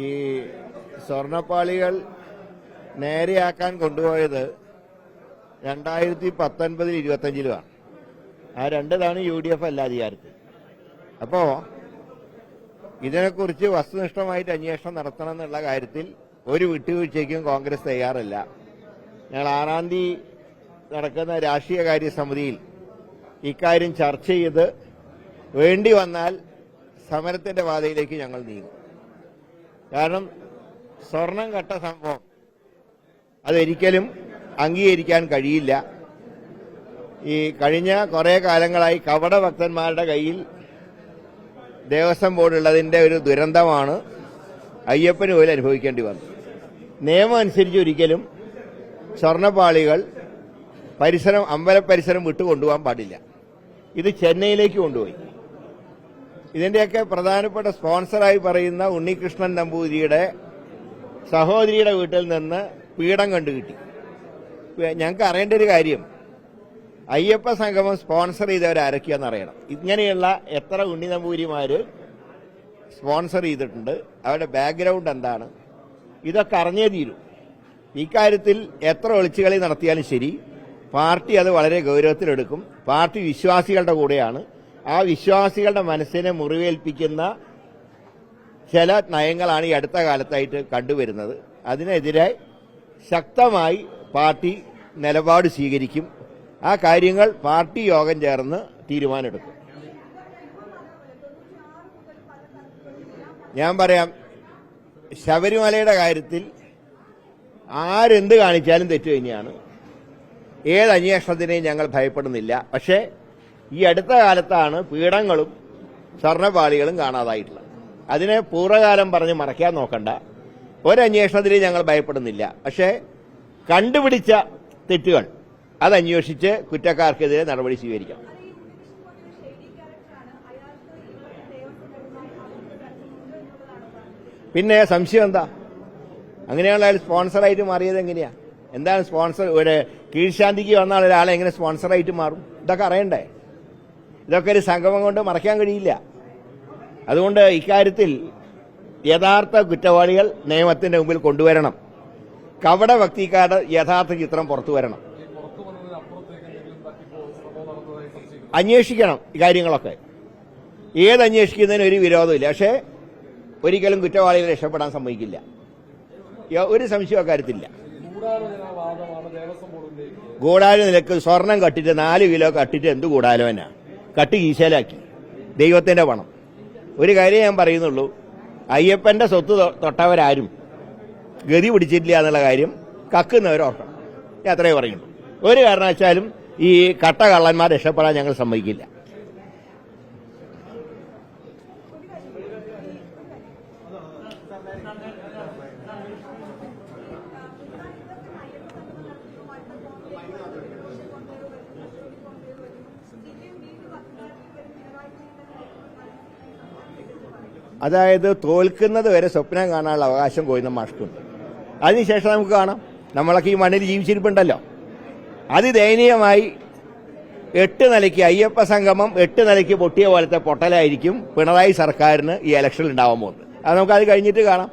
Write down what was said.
ഈ സ്വർണ്ണപ്പാളികൾ നേരെയാക്കാൻ കൊണ്ടുപോയത് 2019-25-ലുമാണ്. ആ രണ്ടതാണ് UDF അല്ല അധികാരത്തിൽ. അപ്പോ ഇതിനെക്കുറിച്ച് വസ്തുനിഷ്ഠമായിട്ട് അന്വേഷണം നടത്തണം എന്നുള്ള കാര്യത്തിൽ ഒരു വിട്ടുവീഴ്ചയ്ക്കും കോൺഗ്രസ് തയ്യാറല്ല. ഞങ്ങൾ 6-ാം തീയതി നടക്കുന്ന രാഷ്ട്രീയകാര്യ സമിതിയിൽ ഇക്കാര്യം ചർച്ച ചെയ്ത് വേണ്ടി വന്നാൽ സമരത്തിന്റെ പാതയിലേക്ക് ഞങ്ങൾ നീങ്ങും. കാരണം സ്വർണം കട്ട സംഭവം അതൊരിക്കലും അംഗീകരിക്കാൻ കഴിയില്ല. ഈ കഴിഞ്ഞ കുറെ കാലങ്ങളായി കപടഭക്തന്മാരുടെ കയ്യിൽ ദേവസ്വം ബോർഡുള്ളതിന്റെ ഒരു ദുരന്തമാണ് അയ്യപ്പന് പോലും അനുഭവിക്കേണ്ടി വന്നത്. നിയമം അനുസരിച്ച് ഒരിക്കലും സ്വർണ്ണപ്പാളികൾ അമ്പലപരിസരം വിട്ടുകൊണ്ടുപോകാൻ പാടില്ല. ഇത് ചെന്നൈയിലേക്ക് കൊണ്ടുപോയി. ഇതിന്റെയൊക്കെ പ്രധാനപ്പെട്ട സ്പോൺസറായി പറയുന്ന ഉണ്ണികൃഷ്ണൻ നമ്പൂതിരിയുടെ സഹോദരിയുടെ വീട്ടിൽ നിന്ന് പീഠം കണ്ടുകിട്ടി. ഞങ്ങൾക്ക് അറിയേണ്ട ഒരു കാര്യം, അയ്യപ്പ സംഗമം സ്പോൺസർ ചെയ്തവരാരൊക്കെയാണെന്ന് അറിയണം. ഇങ്ങനെയുള്ള എത്ര ഉണ്ണി നമ്പൂതിരിമാര് സ്പോൺസർ ചെയ്തിട്ടുണ്ട്, അവരുടെ ബാക്ക്ഗ്രൗണ്ട് എന്താണ്, ഇതൊക്കെ അറിഞ്ഞേ തീരൂ. ഇക്കാര്യത്തിൽ എത്ര ഒളിച്ചുകളി നടത്തിയാലും ശരി, പാർട്ടി അത് വളരെ ഗൌരവത്തിലെടുക്കും. പാർട്ടി വിശ്വാസികളുടെ കൂടെയാണ്. ആ വിശ്വാസികളുടെ മനസ്സിനെ മുറിവേൽപ്പിക്കുന്ന ചില നയങ്ങളാണ് ഈ അടുത്ത കാലത്തായിട്ട് കണ്ടുവരുന്നത്. അതിനെതിരെ ശക്തമായി പാർട്ടി നിലപാട് സ്വീകരിക്കും. ആ കാര്യങ്ങൾ പാർട്ടി യോഗം ചേർന്ന് തീരുമാനമെടുക്കും. ഞാൻ പറയാം, ശബരിമലയുടെ കാര്യത്തിൽ ആരെന്ത് കാണിച്ചാലും തെറ്റു തന്നെയാണ്. ഏത് അന്വേഷണത്തിനെയും ഞങ്ങൾ ഭയപ്പെടുന്നില്ല. പക്ഷേ ഈ അടുത്ത കാലത്താണ് പീഠങ്ങളും സ്വർണ്ണപാളികളും കാണാതായിട്ടുള്ളത്. അതിനെ പൂർവ്വകാലം പറഞ്ഞ് മറയ്ക്കാൻ നോക്കണ്ട. ഒരന്വേഷണത്തിനെയും ഞങ്ങൾ ഭയപ്പെടുന്നില്ല. പക്ഷേ കണ്ടുപിടിച്ച തെറ്റുകൾ അതന്വേഷിച്ച് കുറ്റക്കാർക്കെതിരെ നടപടി സ്വീകരിക്കണം. പിന്നെ സംശയം എന്താ? അങ്ങനെയുള്ള അയാൾ സ്പോൺസറായിട്ട് മാറിയത് എങ്ങനെയാ? എന്താണ് സ്പോൺസർ? ഒരു കീഴ്ശാന്തിക്ക് വന്ന ഒരാളെ എങ്ങനെ സ്പോൺസറായിട്ട് മാറും? ഇതൊക്കെ അറിയണ്ടേ? ഇതൊക്കെ ഒരു സംഗമം കൊണ്ട് മറയ്ക്കാൻ കഴിയില്ല. അതുകൊണ്ട് ഇക്കാര്യത്തിൽ യഥാർത്ഥ കുറ്റവാളികൾ നിയമത്തിന്റെ മുമ്പിൽ കൊണ്ടുവരണം. കപട ഭക്തിക്കാരുടെ യഥാർത്ഥ ചിത്രം പുറത്തു വരണം. അന്വേഷിക്കണം ഇക്കാര്യങ്ങളൊക്കെ. ഏതന്വേഷിക്കുന്നതിന് ഒരു വിരോധമില്ല. പക്ഷേ ഒരിക്കലും കുറ്റവാളികൾ രക്ഷപ്പെടാൻ സമ്മതിക്കില്ല. ഒരു സംശയം അക്കാര്യത്തില്ല. ഗൂഢാലോ നിലക്ക് സ്വർണം കട്ടിട്ട് 4 കിലോ കട്ടിട്ട് എന്ത് ഗൂഢാലോനാ? കട്ടി കീശയിലാക്കി ദൈവത്തിന്റെ പണം. ഒരു കാര്യം ഞാൻ പറയുന്നുള്ളൂ, അയ്യപ്പന്റെ സ്വത്ത് തൊട്ടവരാരും ഗതി പിടിച്ചിട്ടില്ല എന്നുള്ള കാര്യം കക്കുന്നവരോർക്കണം. അത്രേ പറയുള്ളൂ. ഒരു കാരണവശാലും ഈ കട്ട കള്ളന്മാർ രക്ഷപ്പെടാൻ ഞങ്ങൾ സമ്മതിക്കില്ല. അതായത് തോൽക്കുന്നത് വരെ സ്വപ്നം കാണാനുള്ള അവകാശം കോയിന്ന മാഷ്ക്കുണ്ട്. അതിനുശേഷം നമുക്ക് കാണാം. നമ്മളൊക്കെ ഈ മണ്ണിൽ ജീവിച്ചിരിപ്പുണ്ടല്ലോ. അതിദയനീയമായി 8 നിലയ്ക്ക് അയ്യപ്പ സംഗമം 8 നിലയ്ക്ക് പൊട്ടിയ പോലത്തെ പൊട്ടലായിരിക്കും പിണറായി സർക്കാരിന് ഈ ഇലക്ഷനിൽ ഉണ്ടാവാൻ പോകുന്നത്. അത് നമുക്ക് അത് കഴിഞ്ഞിട്ട് കാണാം.